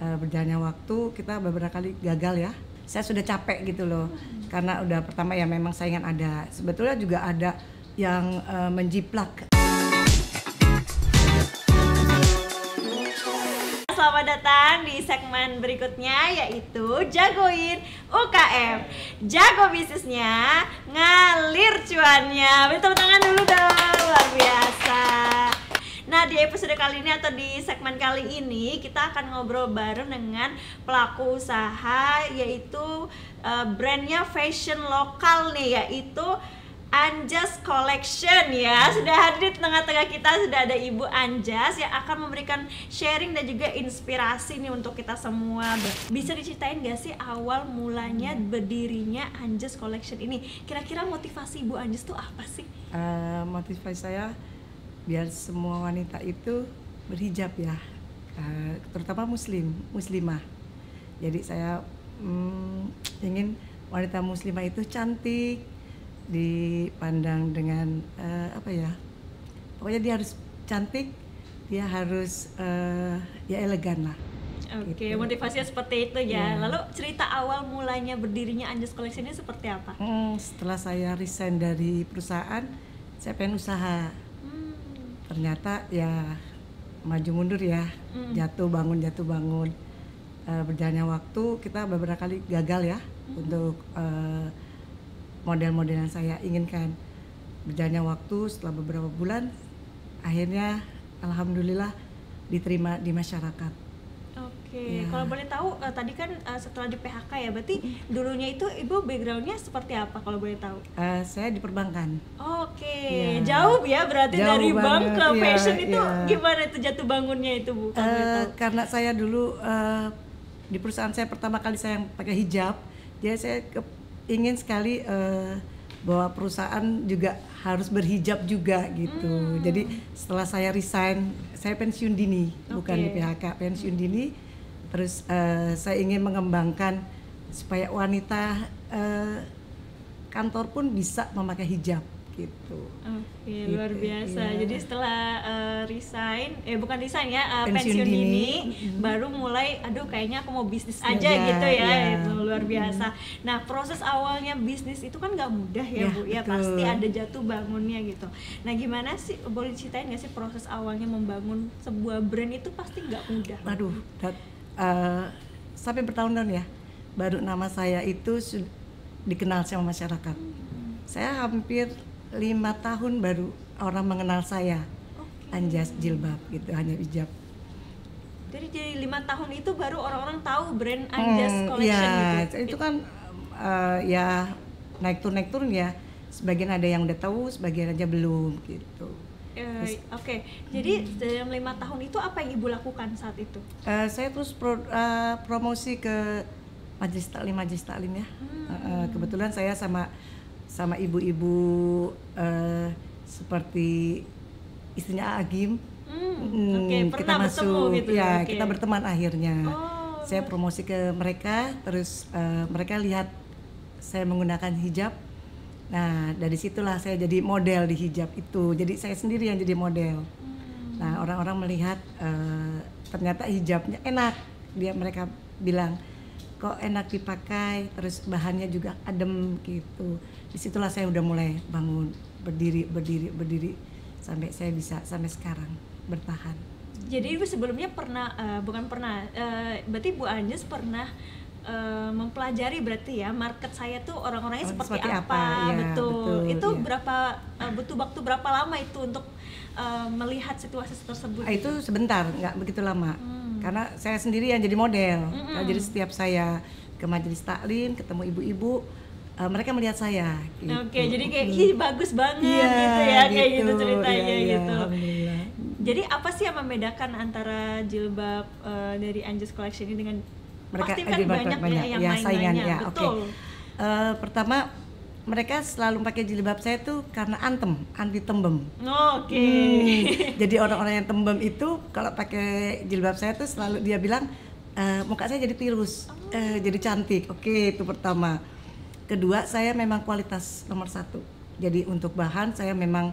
berjalannya waktu kita beberapa kali gagal ya. Saya sudah capek gitu loh, karena udah pertama ya memang saingan ada. Sebetulnya juga ada yang menjiplak. Selamat datang di segmen berikutnya, yaitu Jagoin UKM. Jago bisnisnya, ngalir cuannya. Beri tepuk tangan dulu dong, luar biasa. Nah, di episode kali ini atau di segmen kali ini kita akan ngobrol bareng dengan pelaku usaha, yaitu brandnya fashion lokal nih, yaitu Anjas Collection ya. Sudah hadir di tengah-tengah kita, sudah ada Ibu Anjas yang akan memberikan sharing dan juga inspirasi nih untuk kita semua. Bisa diceritain gak sih awal mulanya berdirinya Anjas Collection ini? Kira-kira motivasi Ibu Anjas tuh apa sih? Motivasi saya biar semua wanita itu berhijab ya, terutama muslimah. Jadi saya ingin wanita muslimah itu cantik, dipandang dengan pokoknya dia harus cantik, dia harus ya elegan lah. Oke, gitu. motivasinya seperti itu ya. Ya. Lalu cerita awal mulanya berdirinya Anjas Collection ini seperti apa? Setelah saya resign dari perusahaan, saya pengen usaha. Ternyata ya maju mundur ya, jatuh bangun. Berjalannya waktu kita beberapa kali gagal ya untuk model-model yang saya inginkan. Berjalannya waktu setelah beberapa bulan, akhirnya alhamdulillah diterima di masyarakat. Oke, Ya. kalau boleh tahu tadi kan setelah di PHK ya, berarti dulunya itu Ibu backgroundnya seperti apa kalau boleh tahu? Saya di perbankan. Oke, Ya. jauh ya berarti Jauh dari bank banget, ke iya, fashion itu iya. gimana itu jatuh bangunnya itu Bu? Kalau boleh tahu? Karena saya dulu di perusahaan saya pertama kali saya yang pakai hijab, jadi saya ingin sekali bahwa perusahaan juga harus berhijab juga gitu. Jadi setelah saya resign, saya pensiun dini, bukan di PHK, pensiun dini. Terus saya ingin mengembangkan supaya wanita kantor pun bisa memakai hijab gitu. Oke, luar biasa. Iya. Jadi setelah bukan resign ya, Pensiun pensiun dini, dini. baru mulai, aduh kayaknya aku mau bisnis aja Iya, gitu ya, iya. itu luar biasa. Nah, proses awalnya bisnis itu kan nggak mudah ya, Ya, Bu, ya betul. pasti ada jatuh bangunnya gitu. Nah, gimana sih, boleh ceritain nggak sih proses awalnya membangun sebuah brand itu pasti nggak mudah? Aduh, sampai bertahun-tahun ya, baru nama saya itu dikenal sama masyarakat. Saya hampir 5 tahun baru orang mengenal saya. Anjas jilbab gitu, hanya hijab. Jadi 5 tahun itu baru orang-orang tahu brand Anjas Collection gitu. Itu kan ya naik turun ya. Sebagian ada yang udah tahu, sebagian aja belum gitu. Oke, jadi dalam 5 tahun itu apa yang Ibu lakukan saat itu? Saya terus promosi ke majelis taklim ya. Kebetulan saya sama ibu-ibu seperti istrinya Agim. Oke, Kita pernah bertemu masuk gitu ya, oke. kita berteman akhirnya. Oh. Saya promosi ke mereka, terus mereka lihat saya menggunakan hijab. Nah, dari situlah saya jadi model di hijab itu. Jadi saya sendiri yang jadi model. Nah, orang-orang melihat ternyata hijabnya enak. Mereka bilang, kok enak dipakai, terus bahannya juga adem gitu. Disitulah saya udah mulai bangun, berdiri sampai saya bisa sampai sekarang bertahan. Jadi Ibu sebelumnya berarti Bu Anjas pernah mempelajari berarti ya market saya tuh orang-orangnya seperti apa. Ya, betul. Itu ya. butuh waktu berapa lama itu untuk melihat situasi tersebut? Itu sebentar, nggak begitu lama. Karena saya sendiri yang jadi model. Nah, jadi setiap saya ke majelis taklim, ketemu ibu-ibu, mereka melihat saya gitu. Oke, jadi kayak ih bagus banget gitu ya, kayak gitu ceritanya gitu. Alhamdulillah. Jadi apa sih yang membedakan antara jilbab dari Anjas Collection ini dengan pasti kan banyak ya yang lain-lainnya, ya, betul. Pertama, mereka selalu pakai jilbab saya tuh karena anti tembem. Oke. Jadi orang-orang yang tembem itu kalau pakai jilbab saya tuh selalu dia bilang muka saya jadi tirus, jadi cantik. Oke, itu pertama. Kedua, saya memang kualitas nomor 1. Jadi untuk bahan saya memang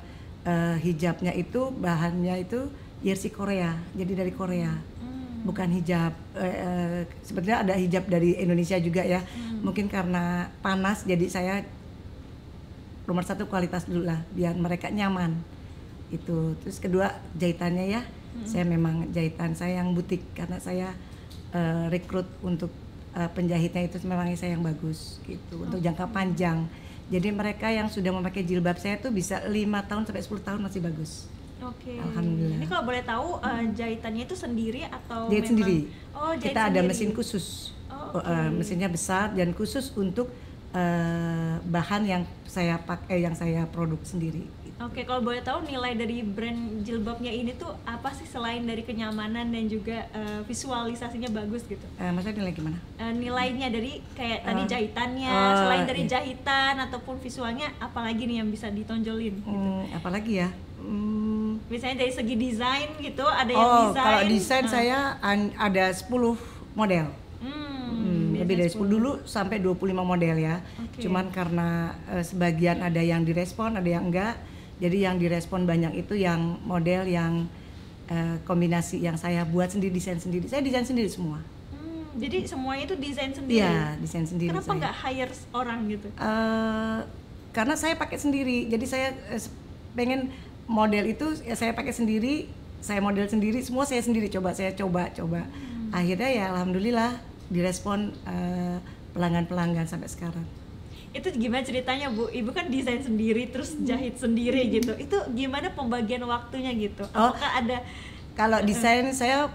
hijabnya itu bahannya itu jersey Korea, jadi dari Korea. bukan hijab. Sebetulnya ada hijab dari Indonesia juga ya. Mungkin karena panas, jadi saya nomor satu kualitas dulu lah, biar mereka nyaman. Itu. Terus kedua jahitannya ya, saya memang jahitan saya yang butik karena saya rekrut untuk penjahitnya itu memang saya yang bagus gitu untuk jangka panjang. Jadi mereka yang sudah memakai jilbab saya tuh bisa 5 tahun sampai 10 tahun masih bagus. Oke. Alhamdulillah. Ini kalau boleh tahu jahitannya itu sendiri atau Jahit memang sendiri. Oh, jahit Kita ada sendiri. mesin khusus. Oh, oke. Mesinnya besar dan khusus untuk bahan yang saya pakai, yang saya produk sendiri. Oke, kalau boleh tahu nilai dari brand jilbabnya ini tuh apa sih selain dari kenyamanan dan juga visualisasinya bagus gitu? Maksudnya nilai gimana? Nilainya dari kayak tadi jahitannya, selain dari jahitan ataupun visualnya, apalagi nih yang bisa ditonjolin? Gitu. Apalagi ya? Misalnya dari segi desain gitu, ada yang desain. Kalau desain saya ada 10 model. Lebih dari 10 dulu sampai 25 model ya. Oke. Cuman karena sebagian ada yang direspon, ada yang enggak. Jadi yang direspon banyak itu yang model yang kombinasi yang saya buat sendiri, desain sendiri. Saya desain sendiri semua. Jadi semuanya itu desain sendiri? Iya, desain sendiri. Kenapa nggak hire orang gitu? Karena saya pakai sendiri. Jadi saya pengen model itu ya saya pakai sendiri, saya model sendiri, semua saya sendiri saya coba. Akhirnya ya alhamdulillah direspon pelanggan-pelanggan sampai sekarang. Itu gimana ceritanya Bu? Ibu kan desain sendiri terus jahit sendiri gitu. Itu gimana pembagian waktunya gitu? Apakah ada? Kalau desain saya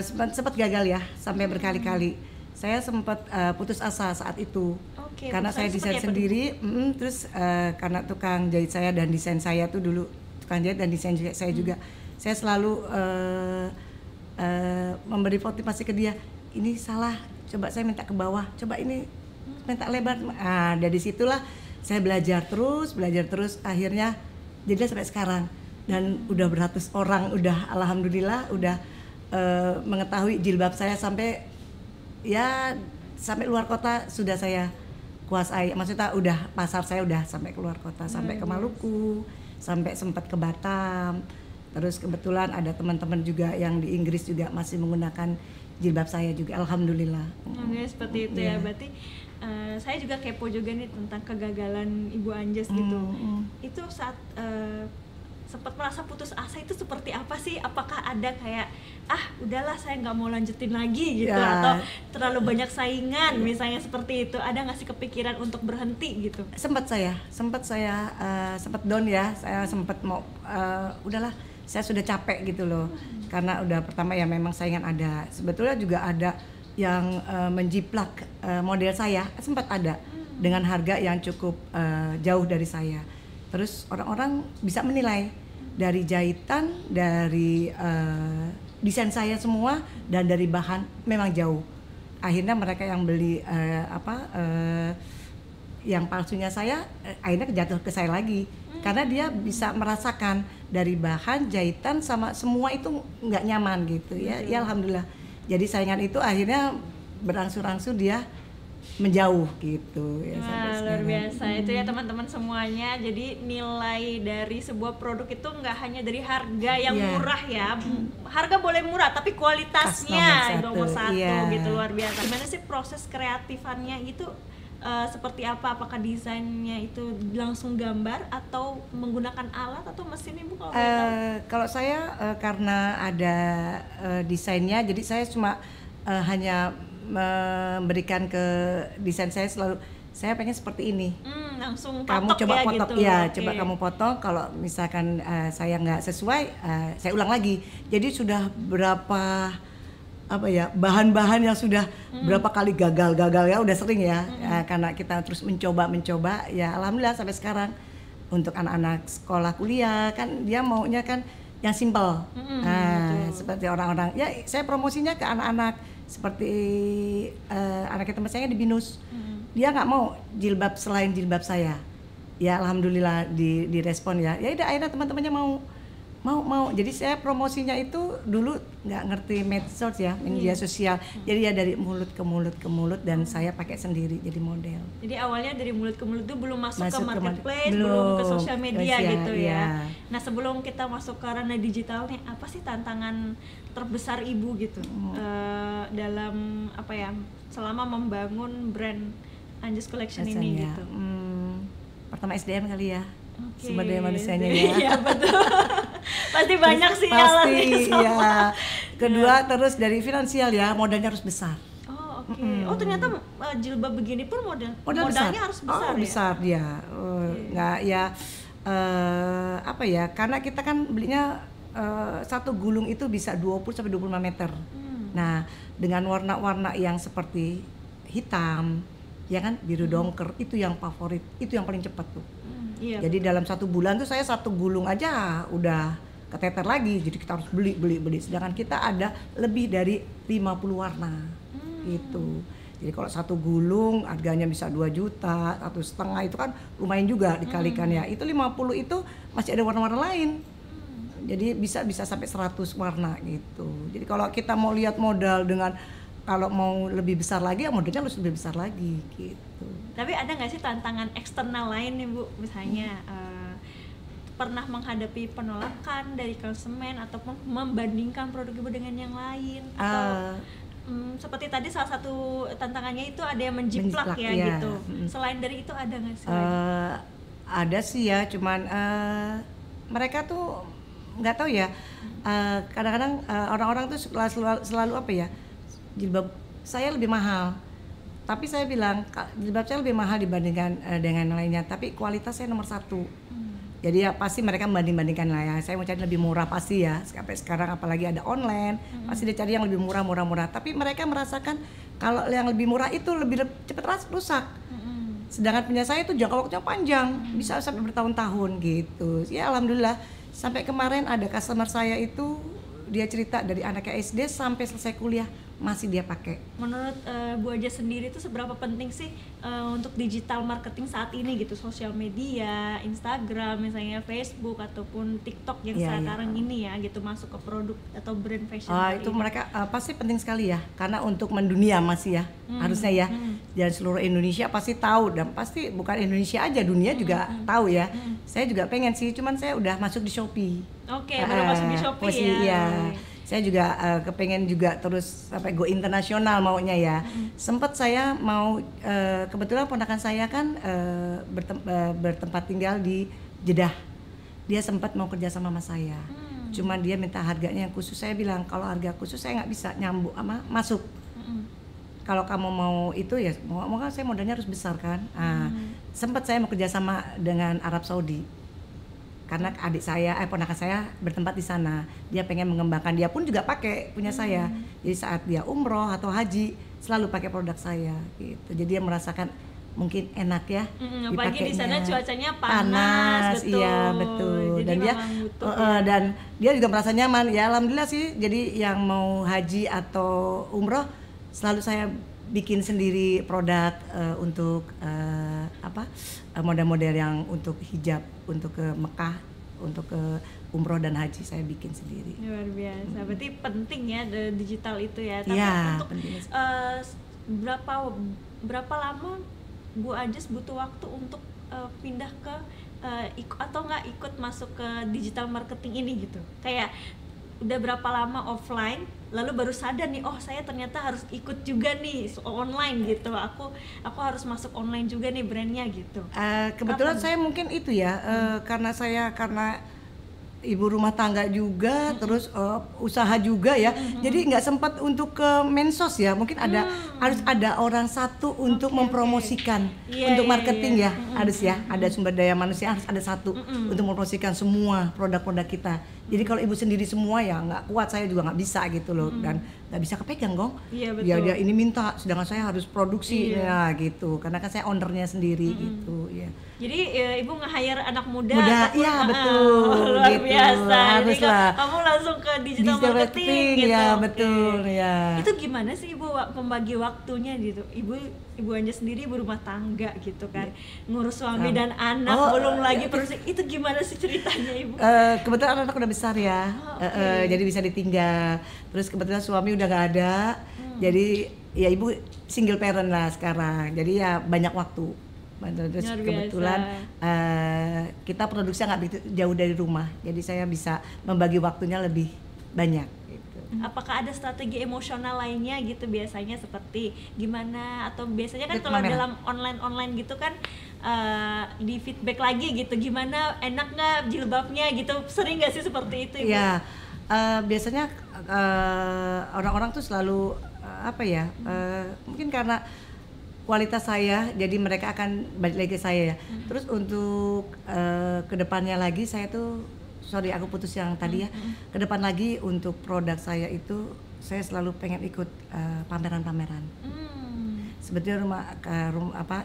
sempat gagal ya sampai berkali-kali. Saya sempat putus asa saat itu. Oke, karena saya desain sendiri, terus karena tukang jahit saya dan desain saya tuh dulu tukang jahit dan desain saya juga. Saya selalu memberi motivasi ke dia. Ini salah, coba saya minta ke bawah, coba ini minta lebar. Dari situlah saya belajar terus, akhirnya jadi sampai sekarang dan udah beratus orang udah alhamdulillah udah mengetahui jilbab saya sampai luar kota sudah saya kuasai. Maksudnya udah pasar saya udah sampai keluar kota, sampai ke Maluku, sampai sempat ke Batam. Terus kebetulan ada teman-teman juga yang di Inggris juga masih menggunakan jilbab saya juga, alhamdulillah. Seperti itu ya, berarti saya juga kepo juga nih tentang kegagalan Ibu Anjas gitu. Itu saat sempat merasa putus asa itu seperti apa sih? Apakah ada kayak udahlah saya nggak mau lanjutin lagi gitu, atau terlalu banyak saingan misalnya seperti itu? Ada nggak sih kepikiran untuk berhenti gitu? Sempat down ya, saya sempat mau udahlah saya sudah capek gitu loh. Karena udah pertama ya memang saingan ada. Sebetulnya juga ada yang menjiplak model saya, sempat ada dengan harga yang cukup jauh dari saya. Terus orang-orang bisa menilai dari jahitan, dari desain saya semua, dan dari bahan memang jauh. Akhirnya mereka yang beli yang palsunya saya, akhirnya jatuh ke saya lagi. Karena dia bisa merasakan dari bahan, jahitan, sama semua itu nggak nyaman gitu ya. Ya alhamdulillah. Jadi saingan itu akhirnya berangsur-angsur dia menjauh gitu ya. Luar biasa itu ya teman-teman semuanya. Jadi nilai dari sebuah produk itu nggak hanya dari harga yang murah ya. Harga boleh murah tapi kualitasnya nomor satu gitu, luar biasa. Gimana sih proses kreatifannya gitu? Seperti apa? Apakah desainnya itu langsung gambar atau menggunakan alat atau mesin Ibu kalau kalau saya karena ada desainnya, jadi saya cuma hanya memberikan ke desain saya selalu, saya pengen seperti ini. Langsung kamu coba ya potong gitu. Coba kamu potong. Kalau misalkan saya nggak sesuai, saya ulang lagi. Jadi sudah berapa bahan-bahan yang sudah berapa kali gagal ya, udah sering ya. Karena kita terus mencoba ya, alhamdulillah sampai sekarang. Untuk anak-anak sekolah kuliah kan dia maunya kan yang simple. Seperti orang-orang ya, saya promosinya ke anak-anak seperti anak teman saya di BINUS. Dia nggak mau jilbab selain jilbab saya. Ya alhamdulillah direspon ya. Ya udah akhirnya teman-temannya mau Mau. Jadi saya promosinya itu dulu nggak ngerti medsos ya, media sosial. Jadi ya dari mulut ke mulut dan saya pakai sendiri jadi model. Jadi awalnya dari mulut ke mulut itu belum masuk ke Masuk ke marketplace, belum. belum ke sosial media Iya, gitu ya. iya. Nah sebelum kita masuk ke ranah digital nih, apa sih tantangan terbesar ibu gitu dalam apa ya, selama membangun brand Anjas Collection ini Rasanya, gitu? Pertama SDM kali ya. Oke. Sumber daya manusianya ya. Iya betul. Pasti banyak sih Pasti sama. ya. Kedua terus dari finansial ya, modalnya harus besar. Oh oke. Oh ternyata jilbab begini pun Modal modalnya besar. harus besar Oh, ya? besar ya. Nggak ya apa ya? Karena kita kan belinya satu gulung itu bisa 20 sampai 25 meter. Nah, dengan warna-warna yang seperti hitam, ya kan, biru dongker, itu yang favorit, itu yang paling cepat tuh. Iya. Jadi dalam 1 bulan tuh saya 1 gulung aja udah keteter lagi, jadi kita harus beli. Sedangkan kita ada lebih dari 50 warna gitu. Jadi kalau 1 gulung harganya bisa 2 juta, 1,5 itu kan lumayan juga dikalikan ya. Itu 50 itu masih ada warna-warna lain. Jadi bisa sampai 100 warna gitu. Jadi kalau kita mau lihat modal dengan kalau mau lebih besar lagi ya modalnya harus lebih besar lagi gitu. Tapi ada nggak sih tantangan eksternal lain nih Bu, misalnya pernah menghadapi penolakan dari konsumen ataupun membandingkan produk Ibu dengan yang lain atau seperti tadi salah satu tantangannya itu ada yang menjiplak ya iya. gitu. Selain dari itu ada nggak sih? Ada sih ya, cuman mereka tuh nggak tahu ya. Kadang-kadang orang-orang tuh selalu apa ya? Jilbab saya lebih mahal. Tapi saya bilang jilbab saya lebih mahal dibandingkan dengan lainnya, tapi kualitas saya nomor 1. Jadi ya pasti mereka membanding-bandingkan lah ya. Saya mau cari lebih murah pasti ya. Sampai sekarang apalagi ada online, pasti dia cari yang lebih murah. Tapi mereka merasakan kalau yang lebih murah itu lebih cepat rusak. Sedangkan punya saya itu jangka waktunya panjang, bisa sampai bertahun-tahun gitu. Ya alhamdulillah, sampai kemarin ada customer saya itu dia cerita dari anaknya SD sampai selesai kuliah masih dia pakai. Menurut Bu Aja sendiri itu seberapa penting sih untuk digital marketing saat ini gitu, sosial media, Instagram, misalnya Facebook ataupun TikTok yang sekarang ini ya gitu masuk ke produk atau brand fashion? Itu mereka pasti penting sekali ya, karena untuk mendunia masih ya harusnya ya, dan seluruh Indonesia pasti tahu, dan pasti bukan Indonesia aja, dunia juga tahu ya. Saya juga pengen sih, cuman saya udah masuk di Shopee. Oke, baru masuk di Shopee ya. Saya juga kepengen juga terus sampai go internasional maunya ya. Sempat saya mau kebetulan ponakan saya kan bertempat tinggal di Jeddah. Dia sempat mau kerja sama saya. Cuman dia minta harganya yang khusus. Saya bilang kalau harga khusus saya nggak bisa nyambung masuk. Kalau kamu mau itu ya mau kan saya modalnya harus besar kan. Sempat saya mau kerja sama dengan Arab Saudi. Karena adik saya, ponakan saya bertempat di sana, dia pengen mengembangkan, dia pun juga pakai punya saya. Jadi saat dia umroh atau haji selalu pakai produk saya, gitu. Jadi dia merasakan mungkin enak ya. Apalagi di sana cuacanya panas, betul. Iya betul. Jadi dan dia dan dia juga merasa nyaman. Ya alhamdulillah sih. Jadi yang mau haji atau umroh selalu saya bikin sendiri produk untuk model-model yang untuk hijab, untuk ke Mekah, untuk ke umroh dan haji saya bikin sendiri. Luar biasa. Berarti penting ya digital itu ya. Tapi ya, untuk berapa lama Bu Anjas butuh waktu untuk pindah ke atau nggak ikut masuk ke digital marketing ini gitu? Kayak udah berapa lama offline lalu baru sadar nih, oh saya ternyata harus ikut juga nih online gitu, aku harus masuk online juga nih brandnya gitu. Kebetulan saya mungkin itu ya, karena ibu rumah tangga juga, terus usaha juga ya, jadi nggak sempat untuk ke mensos ya, mungkin harus ada orang satu untuk mempromosikan, untuk marketing ya, harus ya, ada sumber daya manusia, harus ada satu untuk mempromosikan semua produk-produk kita. Jadi kalau ibu sendiri semua ya nggak kuat, saya juga nggak bisa gitu loh, dan nggak bisa kepegang Gong. Iya betul. Ya dia ini minta, sedangkan saya harus produksi ya gitu, karena kan saya ownernya sendiri gitu ya. Jadi ibu nge-hire anak muda iya betul. Luar gitu. biasa. Haruslah. Kamu langsung ke digital marketing gitu. Ya betul ya. Itu gimana sih ibu membagi waktunya gitu? Ibu Anjas sendiri ibu rumah tangga gitu kan, ngurus suami dan anak, belum lagi produksi. Itu gimana sih ceritanya ibu? Kebetulan anak udah besar ya. Oke. Jadi bisa ditinggal. Terus kebetulan suami udah nggak ada. Jadi ya ibu single parent lah sekarang. Jadi ya banyak waktu. Terus Luar biasa. kebetulan kita produksinya nggak begitu jauh dari rumah. Jadi saya bisa membagi waktunya lebih banyak. Gitu. Apakah ada strategi emosional lainnya gitu biasanya seperti gimana, atau biasanya kan Lihat kalau pameran. dalam online gitu kan di feedback lagi gitu, gimana, enak nggak jilbabnya gitu, sering nggak sih seperti itu Ibu? Ya, biasanya orang-orang tuh selalu mungkin karena kualitas saya, jadi mereka akan balik lagi ke saya ya. Terus untuk kedepannya lagi saya tuh, sorry aku putus yang tadi ya. Kedepan lagi untuk produk saya itu saya selalu pengen ikut pameran-pameran. Sebetulnya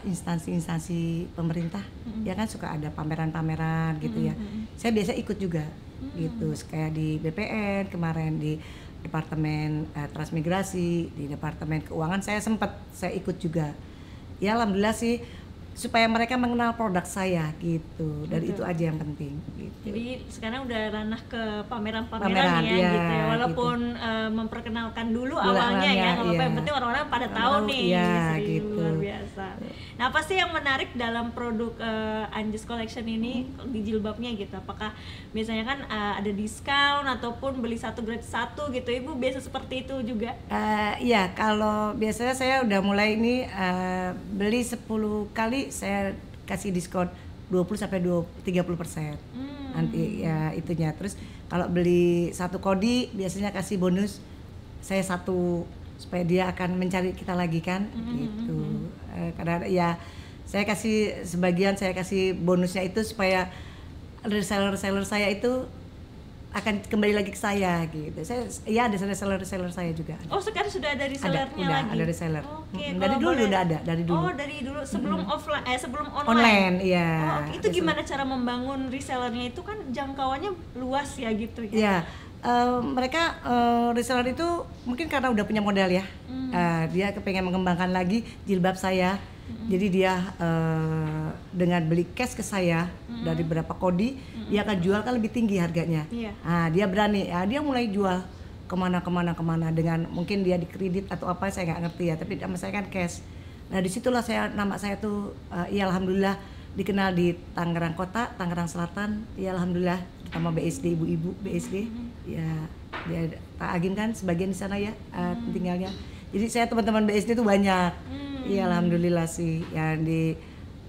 instansi-instansi pemerintah ya kan suka ada pameran-pameran gitu ya. Saya biasa ikut juga gitu, kayak di BPN kemarin, di Departemen Transmigrasi, di Departemen Keuangan saya ikut juga. Ya alhamdulillah sih, supaya mereka mengenal produk saya gitu. Dan itu aja yang penting gitu. Jadi sekarang udah ranah ke pameran-pameran Pameran, ya, ya, gitu ya. Walaupun memperkenalkan dulu Dulu awalnya ya, awalnya, nggak apa-apa, yang iya. penting orang-orang pada Orang tahu tahu, nih. iya, Serius, gitu. luar biasa. Nah, apa sih yang menarik dalam produk Anjus Collection ini di jilbabnya gitu? Apakah biasanya kan ada diskon ataupun beli satu gratis satu gitu, Ibu biasa seperti itu juga? Iya, kalau biasanya saya udah mulai ini beli 10 kali saya kasih diskon 20 sampai 30%. Nanti ya itunya. Terus kalau beli satu kodi biasanya kasih bonus saya satu, supaya dia akan mencari kita lagi kan gitu. Karena ya saya kasih sebagian, saya kasih bonusnya itu supaya reseller saya itu akan kembali lagi ke saya gitu. Saya ada reseller saya juga. Oh, sekarang sudah ada resellernya udah, lagi? ada reseller. Oke, Dari kalau dulu boleh- udah ada, dari dulu. Oh, dari dulu sebelum offline, sebelum online. Online, iya. Oh, oke. Itu gimana cara membangun resellernya itu, kan jangkauannya luas ya gitu ya? Iya, mereka reseller itu mungkin karena udah punya modal ya. Dia kepengen mengembangkan lagi jilbab saya. Jadi dia dengan beli cash ke saya dari berapa kodi, dia akan jual kan lebih tinggi harganya. Iya. Nah, dia berani, ya, dia mulai jual kemana dengan mungkin dia dikredit atau apa, saya nggak ngerti ya. Tapi sama saya kan cash. Nah, disitulah nama saya tuh ya alhamdulillah dikenal di Tangerang Kota, Tangerang Selatan. Ya alhamdulillah, terutama BSD, ibu-ibu BSD. Ya, dia Pak Agim kan sebagian di sana ya tinggalnya. Jadi saya teman-teman BSD itu banyak. Iya alhamdulillah sih. Ya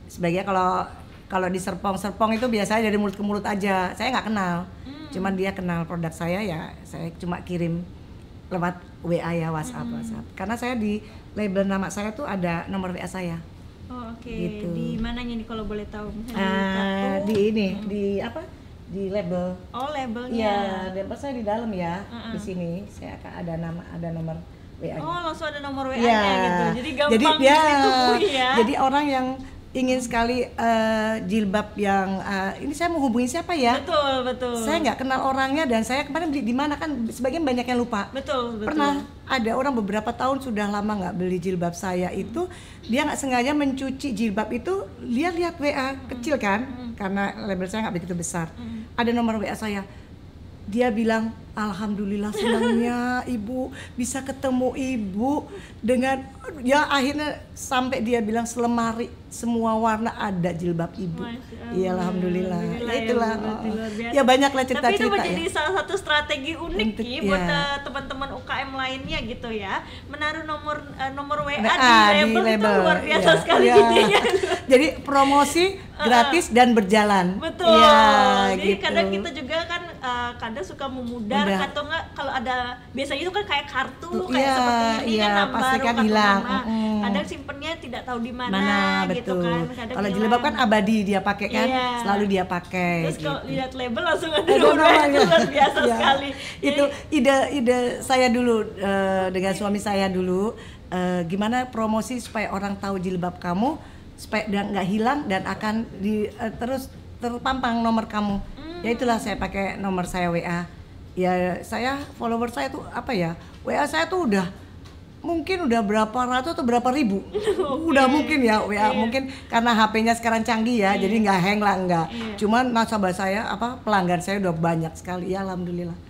sebagian kalau di Serpong itu biasanya dari mulut ke mulut aja. Saya nggak kenal. Cuman dia kenal produk saya, ya saya cuma kirim lewat WA ya, WhatsApp. Karena saya di label nama saya tuh ada nomor WA saya. Oh, oke. Gitu. Di mananya nih kalau boleh tahu? Misalnya di kartu? Di ini, di label. Oh, labelnya. Iya, label saya di dalam ya. Di sini saya akan ada nomor WA-nya. Oh, langsung ada nomor WA-nya Iya. gitu. Jadi gampang ya, dihubungi ya. Jadi orang yang ingin sekali jilbab yang ini saya mau hubungi siapa ya? Betul. Saya nggak kenal orangnya, dan saya kemarin beli di mana kan, sebagian banyak yang lupa. Betul. Pernah ada orang beberapa tahun sudah lama nggak beli jilbab saya, itu dia nggak sengaja mencuci jilbab itu, dia lihat WA kecil kan, karena label saya nggak begitu besar. Ada nomor WA saya. Dia bilang, alhamdulillah senangnya ibu bisa ketemu ibu, dengan ya akhirnya sampai dia bilang selemari semua warna ada jilbab ibu. Iya alhamdulillah. Ya, itulah. Ya banyaklah cerita-cerita. Tapi itu menjadi ya. salah satu strategi unik Untuk, Ki, buat ya. teman-teman UKM lainnya gitu ya. Menaruh nomor WA WA di label itu luar biasa iya, sekali iya. idenya. Jadi promosi gratis dan berjalan. Betul. Iya, Jadi gitu. kadang kita juga kan kadang suka memudar, Mudah. atau enggak kalau ada biasanya itu kan kayak kartu Tuh, kayak iya, seperti ini iya, kan nambah pasti kan kartu hilang. nama. Kadang simpennya tidak tahu di mana, Mana gitu betul. kan. Kadang Kalau hilang. jilbab kan abadi dia pakai kan, Iya. selalu dia pakai. Terus kalau gitu. lihat label langsung ada Ada nomor WA, itu namanya. luar biasa Iya. sekali. Itu Jadi, ide saya dulu dengan suami saya dulu, gimana promosi supaya orang tahu jilbab kamu, supaya nggak hilang dan akan terus terpampang nomor kamu. Ya itulah saya pakai nomor saya WA. Ya saya follower saya tuh apa ya, WA saya tuh udah mungkin udah berapa ratus atau berapa ribu. Udah mungkin ya WA, mungkin karena HP-nya sekarang canggih ya, jadi nggak hang lah, enggak. Cuman nasabah saya pelanggan saya udah banyak sekali ya, alhamdulillah.